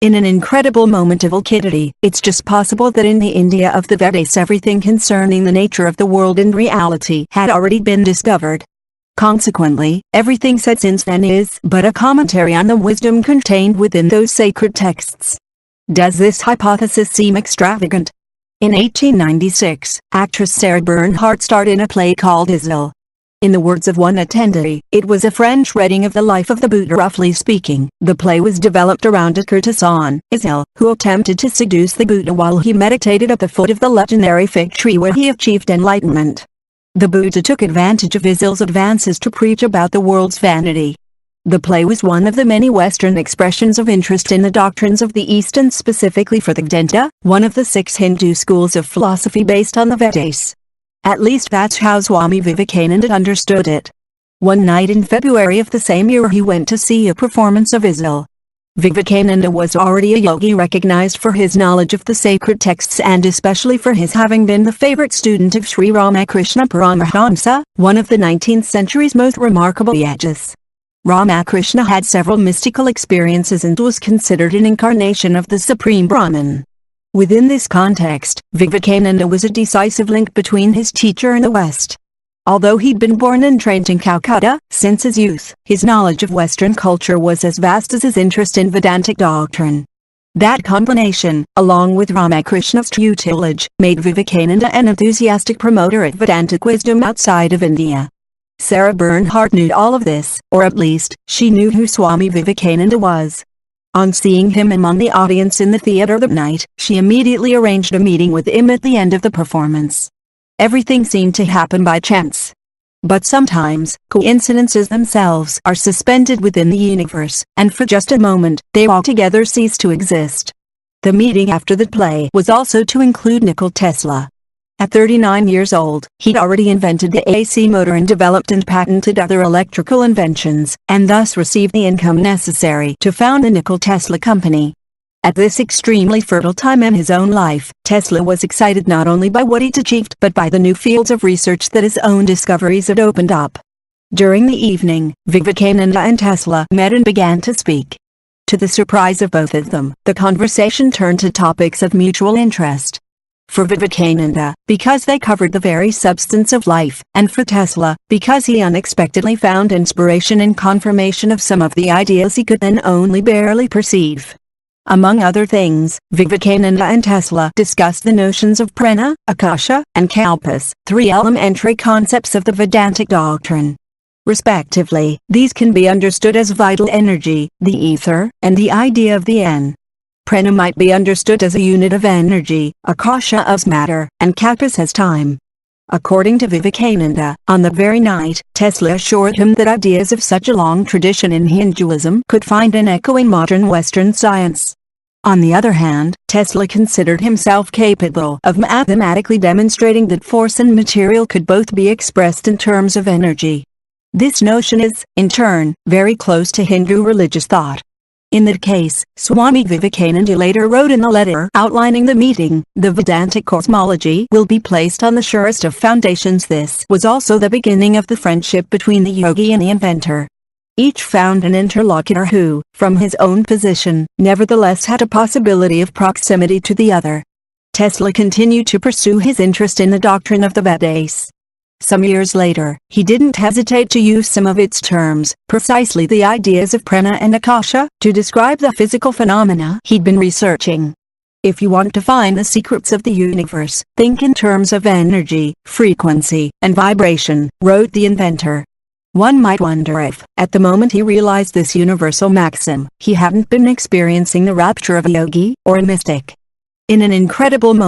In an incredible moment of lucidity, it's just possible that in the India of the Vedas everything concerning the nature of the world and reality had already been discovered. Consequently, everything said since then is but a commentary on the wisdom contained within those sacred texts. Does this hypothesis seem extravagant? In 1896, actress Sarah Bernhardt starred in a play called Israel. In the words of one attendee, it was a French reading of the life of the Buddha. Roughly speaking, the play was developed around a courtesan, Israel, who attempted to seduce the Buddha while he meditated at the foot of the legendary fig tree where he achieved enlightenment. The Buddha took advantage of Israel's advances to preach about the world's vanity. The play was one of the many Western expressions of interest in the doctrines of the East and specifically for the Vedanta, one of the 6 Hindu schools of philosophy based on the Vedas. At least that's how Swami Vivekananda understood it. One night in February of the same year he went to see a performance of Israel. Vivekananda was already a yogi recognized for his knowledge of the sacred texts and especially for his having been the favorite student of Sri Ramakrishna Paramahamsa, one of the 19th century's most remarkable yogis. Ramakrishna had several mystical experiences and was considered an incarnation of the Supreme Brahman. Within this context, Vivekananda was a decisive link between his teacher and the West. Although he'd been born and trained in Calcutta, since his youth, his knowledge of Western culture was as vast as his interest in Vedantic doctrine. That combination, along with Ramakrishna's tutelage, made Vivekananda an enthusiastic promoter of Vedantic wisdom outside of India. Sarah Bernhardt knew all of this, or at least, she knew who Swami Vivekananda was. On seeing him among the audience in the theater that night, she immediately arranged a meeting with him at the end of the performance. Everything seemed to happen by chance. But sometimes, coincidences themselves are suspended within the universe, and for just a moment, they altogether cease to exist. The meeting after the play was also to include Nikola Tesla. At 39 years old, he'd already invented the AC motor and developed and patented other electrical inventions, and thus received the income necessary to found the Nikola Tesla Company. At this extremely fertile time in his own life, Tesla was excited not only by what he'd achieved but by the new fields of research that his own discoveries had opened up. During the evening, Vivekananda and Tesla met and began to speak. To the surprise of both of them, the conversation turned to topics of mutual interest. For Vivekananda, because they covered the very substance of life, and for Tesla, because he unexpectedly found inspiration and confirmation of some of the ideas he could then only barely perceive. Among other things, Vivekananda and Tesla discussed the notions of prana, akasha, and kalpas, 3 elementary concepts of the Vedantic doctrine. Respectively, these can be understood as vital energy, the ether, and the idea of the N. Prana might be understood as a unit of energy, akasha as matter, and kalpas as time. According to Vivekananda, on the very night, Tesla assured him that ideas of such a long tradition in Hinduism could find an echo in modern Western science. On the other hand, Tesla considered himself capable of mathematically demonstrating that force and material could both be expressed in terms of energy. This notion is, in turn, very close to Hindu religious thought. In that case, Swami Vivekananda later wrote in a letter outlining the meeting, the Vedantic cosmology will be placed on the surest of foundations. This was also the beginning of the friendship between the yogi and the inventor. Each found an interlocutor who, from his own position, nevertheless had a possibility of proximity to the other. Tesla continued to pursue his interest in the doctrine of the Vedas. Some years later, he didn't hesitate to use some of its terms, precisely the ideas of prana and akasha, to describe the physical phenomena he'd been researching. If you want to find the secrets of the universe, think in terms of energy, frequency, and vibration, wrote the inventor. One might wonder if, at the moment he realized this universal maxim, he hadn't been experiencing the rapture of a yogi or a mystic. In an incredible moment,